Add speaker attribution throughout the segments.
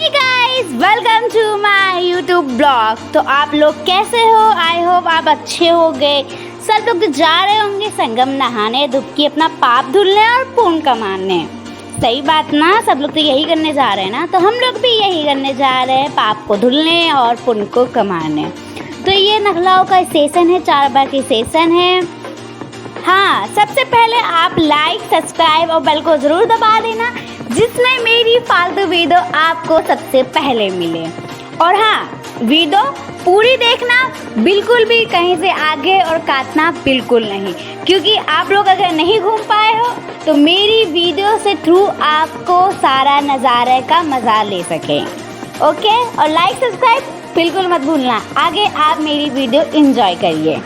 Speaker 1: Hi guys, welcome to my YouTube blog. तो आप लोग कैसे हो? आई होप आप अच्छे होंगे। सब लोग जा रहे होंगे संगम नहाने, डुबकी अपना पाप धुलने और पुण्य कमाने। सही बात ना, सब लोग तो यही करने जा रहे हैं ना, तो हम लोग भी यही करने जा रहे हैं, पाप को धुलने और पुण्य को कमाने। तो ये नखलाओ का स्टेशन है, 4 बार की स्टेशन है। हाँ, सबसे पहले आप लाइक, सब्सक्राइब और बेल को ज़रूर दबा देना, जिसमें मेरी फालतू वीडियो आपको सबसे पहले मिले। और हाँ, वीडियो पूरी देखना, बिल्कुल भी कहीं से आगे और काटना बिल्कुल नहीं, क्योंकि आप लोग अगर नहीं घूम पाए हो तो मेरी वीडियो से थ्रू आपको सारा नज़ारे का मज़ा ले सकें। ओके, और लाइक सब्सक्राइब बिल्कुल मत भूलना। आगे आप मेरी वीडियो एंजॉय करिए।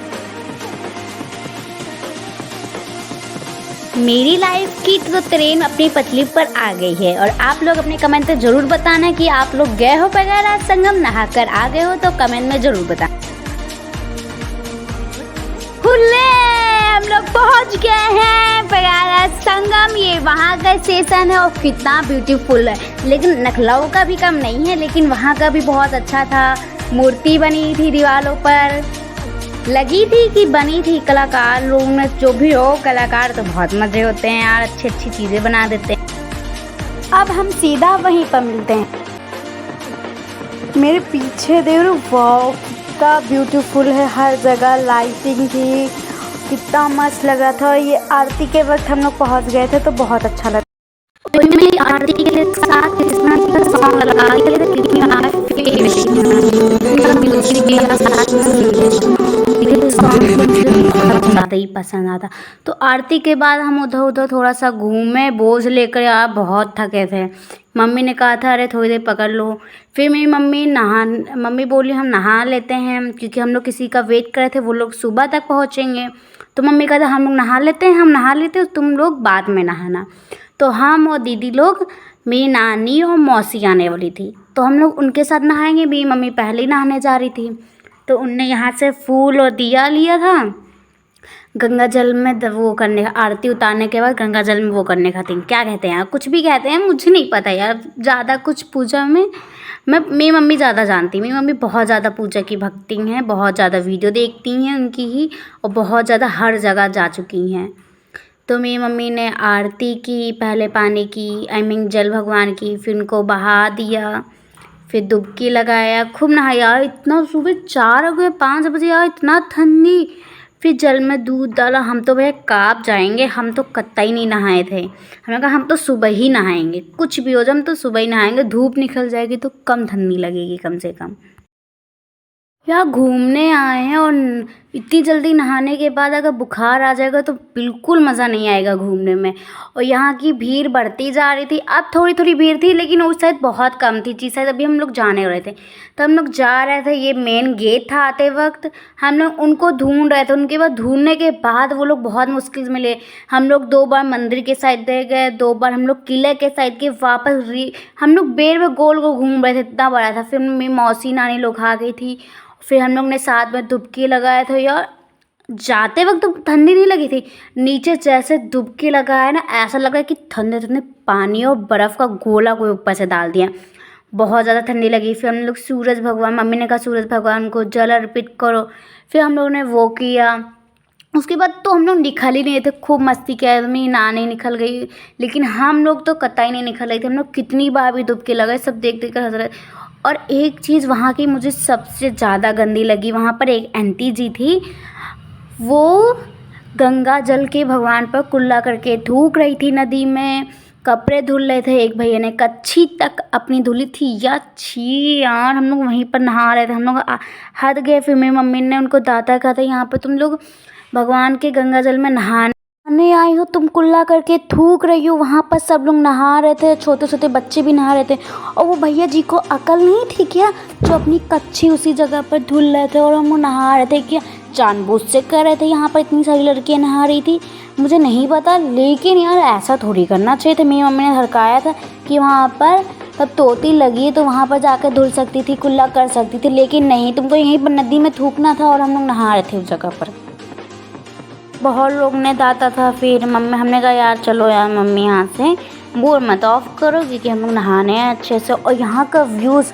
Speaker 1: मेरी लाइफ की तो ट्रेन अपनी पटरी पर आ गई है, और आप लोग अपने कमेंट में ज़रूर बताना कि आप लोग गए हो बगैर संगम, नहाकर आ गए हो तो कमेंट में ज़रूर बताना। हुल्ले, हम लोग पहुंच गए हैं बगैर संगम। ये वहाँ का स्टेशन है और कितना ब्यूटीफुल है, लेकिन नखलाऊ का भी कम नहीं है, लेकिन वहाँ का भी बहुत अच्छा था। मूर्ति बनी थी दीवारों पर, लगी थी कि बनी थी। कलाकार लोग में जो भी हो, कलाकार तो बहुत मज़े होते हैं यार, अच्छी अच्छी चीज़ें बना देते हैं। अब हम सीधा वहीं पर मिलते हैं। मेरे पीछे देख रहे हो, वाह कितना ब्यूटीफुल है, हर जगह लाइटिंग थी, कितना मस्त लग रहा था। ये आरती के वक्त हम लोग पहुँच गए थे तो बहुत अच्छा लगा। तो मैं आरती के साथ कृष्णा का सॉन्ग लगा ज़्यादा ही पसंद आता। तो आरती के बाद हम उधर उधर थोड़ा सा घूमे, बोझ लेकर यार बहुत थके थे। मम्मी ने कहा था अरे थोड़ी देर पकड़ लो। फिर मेरी मम्मी बोली हम नहा लेते हैं, क्योंकि हम लोग किसी का वेट कर रहे थे, वो लोग सुबह तक पहुँचेंगे। तो मम्मी कहा था हम लोग नहा लेते हैं, हम नहा लेते हैं, तुम लोग बाद में नहाना। तो हम और दीदी लोग, मेरी नानी और मौसी आने वाली थी, तो हम लोग उनके साथ नहाएंगे भी। मम्मी पहले ही नहाने जा रही थी, तो उनने यहाँ से फूल और दिया लिया था। गंगा जल में वो करने का, आरती उतारने के बाद गंगा जल में वो करने का थी, क्या कहते हैं यार, कुछ भी कहते हैं, मुझे नहीं पता यार ज़्यादा कुछ पूजा में। मेरी मम्मी ज़्यादा जानती, मेरी मम्मी बहुत ज़्यादा पूजा की भक्ति हैं, बहुत ज़्यादा वीडियो देखती हैं उनकी ही, और बहुत ज़्यादा हर जगह जा चुकी हैं। तो मेरी मम्मी ने आरती की, पहले पानी की, जल भगवान की, फिर उनको बहा दिया, फिर डुबकी लगाया, खूब नहाया। इतना सुबह 4 बजे 5 बजे यार, इतना ठंडी। फिर जल में दूध डाला। हम तो भैया काँप जाएंगे, हम तो कतई नहीं नहाए थे। हमने कहा हम तो सुबह ही नहाएंगे, कुछ भी हो जाए हम तो सुबह ही नहाएंगे, धूप निकल जाएगी तो कम ठंडी लगेगी कम से कम। यार घूमने आए हैं और इतनी जल्दी नहाने के बाद अगर बुखार आ जाएगा तो बिल्कुल मज़ा नहीं आएगा घूमने में। और यहाँ की भीड़ बढ़ती जा रही थी, अब थोड़ी थोड़ी भीड़ थी, लेकिन उस साइड बहुत कम थी। जिस साइड अभी हम लोग जाने रहे थे, तो हम लोग जा रहे थे, ये मेन गेट था। आते वक्त हम लोग उनको ढूंढ रहे थे, उनके बाद ढूंढने के बाद वो लोग बहुत मुश्किल से मिले। हम लोग 2 बार मंदिर के साइड दे गए, 2 बार हम लोग किले के साइड के वापस हम लोग बेर में गोल को घूम रहे थे, इतना बड़ा था। फिर मेरी मौसी नानी लोग आ गई थी, फिर हम लोग ने साथ में डुबकी लगाया था। यार जाते वक्त तो ठंडी नहीं लगी थी, नीचे जैसे डुबकी लगाया ना, ऐसा लगा कि ठंडे ठंडे पानी और बर्फ़ का गोला कोई ऊपर से डाल दिया, बहुत ज़्यादा ठंडी लगी। फिर हम लोग सूरज भगवान, मम्मी ने कहा सूरज भगवान को जल अर्पित करो, फिर हम लोगों ने वो किया। उसके बाद तो हम लोग निकल ही नहीं थे, खूब मस्ती किया, मेरी नानी निकल गई, लेकिन हम लोग तो कतई नहीं निकल रहे थे। हम लोग कितनी बार भी डुबकी लगाए, सब देख देख कर हंस रहे। और एक चीज़ वहाँ की मुझे सबसे ज़्यादा गंदी लगी, वहाँ पर एक आंटी जी थी, वो गंगा जल के भगवान पर कुल्ला करके थूक रही थी नदी में, कपड़े धुल रहे थे। एक भैया ने कच्छी तक अपनी धुली थी। यार छी यार, हम लोग वहीं पर नहा रहे थे, हम लोग हद गए। फिर मेरी मम्मी ने उनको डांटा, कहा था यहाँ पर तुम लोग भगवान के गंगा जल में नहाने आई हो, तुम कुल्ला करके थूक रही हो। वहाँ पर सब लोग नहा रहे थे, छोटे छोटे बच्चे भी नहा रहे थे, और वो भैया जी को अकल नहीं थी क्या, जो अपनी कच्छी उसी जगह पर धुल रहे थे और हम नहा रहे थे क्या, जानबूझ से कर रहे थे। यहाँ पर इतनी सारी लड़कियाँ नहा रही थी, मुझे नहीं पता, लेकिन यार ऐसा थोड़ी करना चाहिए था। मेरी मम्मी ने हड़काया था कि वहाँ पर तब तोती लगी है तो वहाँ पर जाकर धुल सकती थी, कुल्ला कर सकती थी, लेकिन नहीं, तुमको यहीं पर नदी में थूकना था। और हम लोग नहा रहे थे उस जगह पर, बहुत लोग ने डांटा था। फिर हमने कहा यार चलो यार मम्मी यहाँ से बोल मत ऑफ करो क्योंकि हम लोग नहाने हैं अच्छे से। और यहाँ का व्यूज़,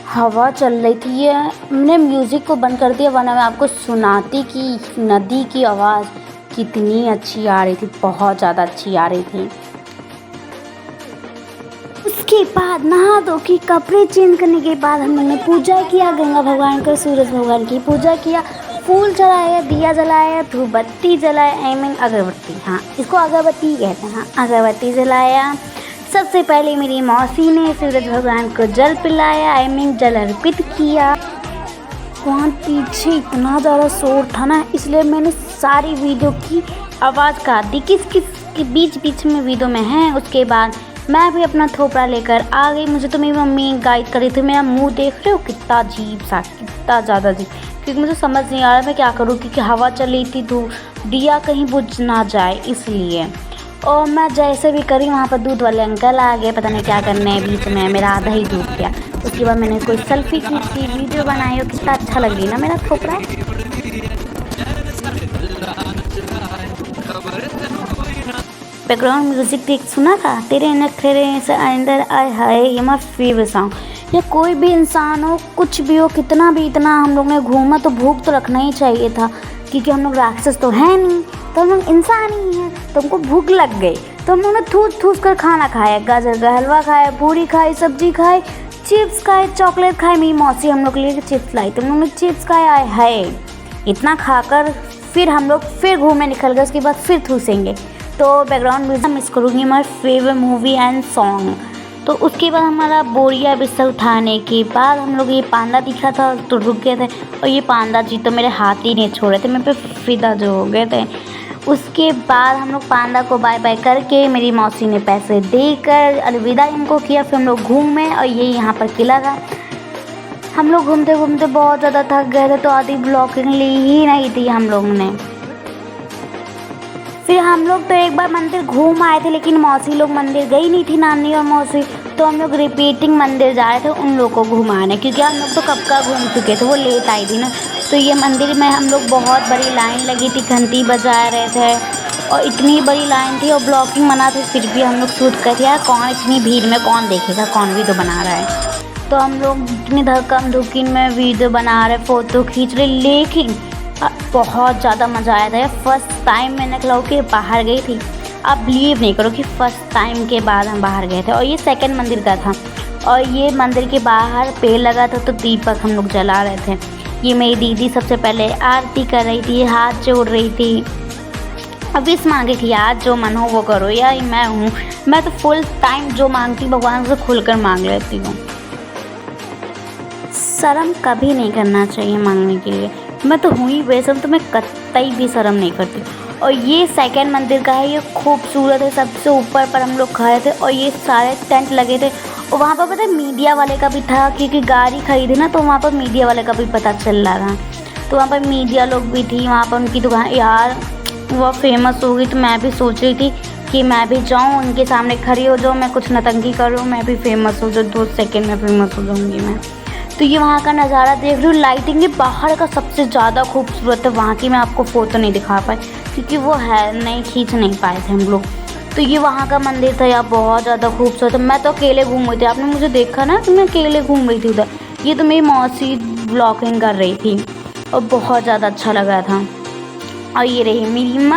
Speaker 1: हवा चल रही थी, ये मैंने म्यूज़िक को बंद कर दिया वरना मैं आपको सुनाती कि नदी की आवाज़ कितनी अच्छी आ रही थी, बहुत ज़्यादा अच्छी आ रही थी। उसके बाद नहा धो के कपड़े चेंज करने के बाद हम लोग ने पूजा किया, गंगा भगवान का, सूरज भगवान की पूजा किया, फूल चढ़ाया, दिया जलाया, धूपबत्ती जलाया, आई मीन अगरबत्ती, हाँ इसको अगरबत्ती कहते हैं, हाँ अगरबत्ती जलाया। सबसे पहले मेरी मौसी ने सूरज भगवान को जल पिलाया, आई मीन जल अर्पित किया। वहाँ पीछे इतना ज़्यादा शोर था ना, इसलिए मैंने सारी वीडियो की आवाज़ काट दी, किस किस के बीच बीच में वीडियो में है। उसके बाद मैं भी अपना थोपड़ा लेकर आ गई। मुझे तो मेरी मम्मी गाइड कर रही थी, मेरा मुंह देख रहे हो कितना अजीब सा, कितना ज़्यादा अजीब, क्योंकि मुझे समझ नहीं आ रहा मैं क्या करूँ, क्योंकि हवा चल रही थी, दिया कहीं बुझ ना जाए इसलिए। और मैं जैसे भी करी वहाँ पर दूध वाले अंकल आ गए, पता नहीं क्या करने, बीच में मेरा आधा ही डूब गया। उसके बाद मैंने कोई सेल्फी खींची, वीडियो बनाई, और कितना अच्छा लग रही ना मेरा थोपड़ा। बैकग्राउंड म्यूजिक देख सुना था, तेरे नखरे से अंदर आए हाय, ये मेरा फेवरेट सॉन्ग। या कोई भी इंसान हो, कुछ भी हो, कितना भी इतना हम लोग ने घूमा तो भूख तो रखना ही चाहिए था, क्योंकि हम लोग राक्षस तो हैं नहीं, तो हम लोग इंसान ही हैं। तो हमको भूख लग गई तो हम लोग ने ठूस ठूस कर खाना खाया, गाजर का हलवा खाया, पूरी खाई, सब्जी खाई, चिप्स खाए, चॉकलेट खाए। मेरी मौसी हम लोग के लिए चिप्स लाई तो हम लोग ने चिप्स खाए, आए हाय। इतना खाकर फिर हम लोग फिर घूमने निकल गए, उसके बाद फिर ठूसेंगे। तो बैकग्राउंड म्यूजिक मिस करूँगी, हमारी फेवरेट मूवी एंड सॉन्ग। तो उसके बाद हमारा बोरिया बिस्तर उठाने के बाद हम लोग ये पांडा दिखा था तो रुक गए थे, और ये पांडा जी तो मेरे हाथ ही नहीं छोड़ रहे थे, मेरे पे फिदा जो हो गए थे। उसके बाद हम लोग पांडा को बाय बाय करके मेरी मौसी ने पैसे देकर अलविदा इनको किया। फिर हम लोग घूमे, और ये यहाँ पर किला था। हम लोग घूमते घूमते बहुत ज़्यादा थक गए थे, तो आधी ब्लॉगिंग ली ही नहीं थी हम लोग ने। फिर हम लोग तो एक बार मंदिर घूम आए थे, लेकिन मौसी लोग मंदिर गई नहीं थी, नानी और मौसी, तो हम लोग रिपीटिंग मंदिर जा रहे थे उन लोगों को घुमाने, क्योंकि हम लोग तो कब का घूम चुके थे, वो लेट आई थी ना। तो ये मंदिर में हम लोग बहुत बड़ी लाइन लगी थी, घंटी बजा रहे थे, और इतनी बड़ी लाइन थी, और ब्लॉगिंग मना थी, फिर भी हम लोग शूट कर यार कौन इतनी भीड़ में कौन देखेगा, कौन वीडियो बना रहा है। तो हम लोग इतनी धक्कम धुक्की में वीडियो बना रहे, फ़ोटो खींच रहे, लेकिन बहुत ज़्यादा मज़ा आया था। फर्स्ट टाइम मैंने क्लाउड के बाहर गई थी, आप बिलीव नहीं करो कि फ़र्स्ट टाइम के बाद हम बाहर गए थे, और ये सेकंड मंदिर का था। और ये मंदिर के बाहर पेड़ लगा था, तो दीपक हम लोग जला रहे थे। ये मेरी दीदी सबसे पहले आरती कर रही थी, हाथ जोड़ रही थी, अब विश मांगी थी, यार जो मन हो वो करो। यार मैं तो फुल टाइम जो मांगती भगवान से खुलकर मांग लेती हूँ। शर्म कभी नहीं करना चाहिए मांगने के लिए। मैं तो हुई बेशर्म, तो मैं कतई भी शर्म नहीं करती। और ये सेकंड मंदिर का है, ये खूबसूरत है, सबसे ऊपर पर हम लोग खड़े थे, और ये सारे टेंट लगे थे। और वहाँ पर पता है मीडिया वाले का भी था, क्योंकि गाड़ी खरीदी ना, तो वहाँ पर मीडिया वाले का भी पता चल रहा था। तो वहाँ पर मीडिया लोग भी थी, वहाँ पर उनकी दुकान, यार वो फेमस हो गई। तो मैं भी सोच रही थी कि मैं भी जाऊँ उनके सामने खड़ी हो जाऊँ, मैं कुछ नतंगी करूँ, मैं भी फेमस हो जाऊँ, 2 सेकेंड में फेमस हो जाऊँगी मैं। तो ये वहाँ का नज़ारा देख रही हूँ, लाइटिंग भी बाहर का सबसे ज़्यादा खूबसूरत है। वहाँ की मैं आपको फ़ोटो नहीं दिखा पाई, क्योंकि वो है नहीं, खींच नहीं पाए थे हम लोग। तो ये वहाँ का मंदिर था यार, बहुत ज़्यादा खूबसूरत है। मैं तो अकेले घूम रही थी, आपने मुझे देखा ना कि मैं अकेले घूम रही थी उधर। ये तो मेरी मौसी ब्लॉगिंग कर रही थी, और बहुत ज़्यादा अच्छा लगा था। और ये रही मेरी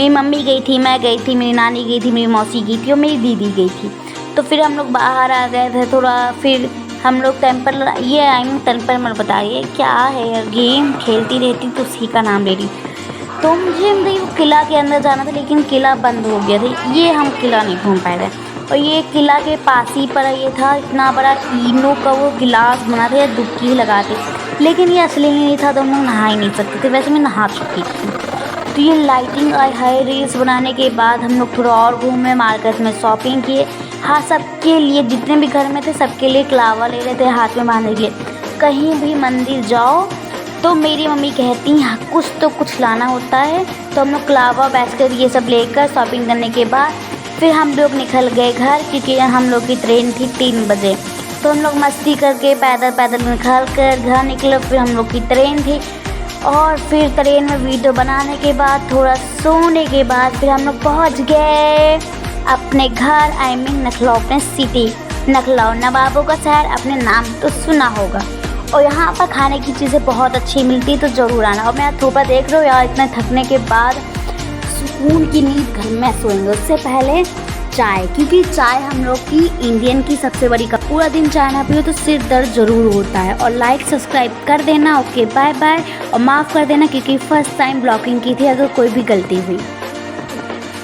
Speaker 1: मम्मी गई थी, मैं गई थी, मेरी नानी गई थी, मेरी मौसी गई थी, और मेरी दीदी गई थी। तो फिर हम लोग बाहर आ गए थे थोड़ा, फिर हम लोग टेम्पल, ये आई मीन टेम्पल मत बताइए क्या है यार, गेम खेलती रहती तो उसी का नाम ले रही। तो मुझे वो किला के अंदर जाना था, लेकिन किला बंद हो गया था, ये हम किला नहीं घूम पाए थे। और ये किला के पास ही पर ये था, इतना बड़ा ईनो का वो गिलास बना था, या डुबकी लगाते, लेकिन ये असली नहीं था, तो हम लोग नहा ही नहीं सकते थे। वैसे मैं नहा चुकी थी। तो ये लाइटिंग आई हाई, रील्स बनाने के बाद हम लोग थोड़ा और घूमे, मार्केट में शॉपिंग किए। हाँ, सबके लिए जितने भी घर में थे सबके लिए कलावा ले रहे थे हाथ में बांधने के लिए। कहीं भी मंदिर जाओ तो मेरी मम्मी कहती हैं कुछ तो कुछ लाना होता है। तो हम लोग कलावा बैठकर ये सब लेकर शॉपिंग करने के बाद फिर हम लोग निकल गए घर, क्योंकि हम लोग की ट्रेन थी 3 बजे। तो हम लोग मस्ती करके पैदल पैदल निकल कर घर निकले। फिर हम लोग की ट्रेन थी, और फिर ट्रेन में वीडियो बनाने के बाद थोड़ा सोने के बाद फिर हम लोग पहुँच गए अपने घर आई मीन नखलऊ अपने सिटी, नखलऊ नवाबों का शहर, अपने नाम तो सुना होगा। और यहाँ पर खाने की चीज़ें बहुत अच्छी मिलती है, तो ज़रूर आना। और मैं यहाँ थोपा देख रहा हूँ यार, इतने थकने के बाद सुकून की नींद घर में सोएंगे। उससे पहले चाय, क्योंकि चाय हम लोग की इंडियन की सबसे बड़ी कप। पूरा दिन चाय ना पियो तो सिर दर्द ज़रूर होता है। और लाइक सब्सक्राइब कर देना। Okay bye bye. और माफ़ कर देना क्योंकि फ़र्स्ट टाइम ब्लॉगिंग की थी, अगर कोई भी गलती हुई।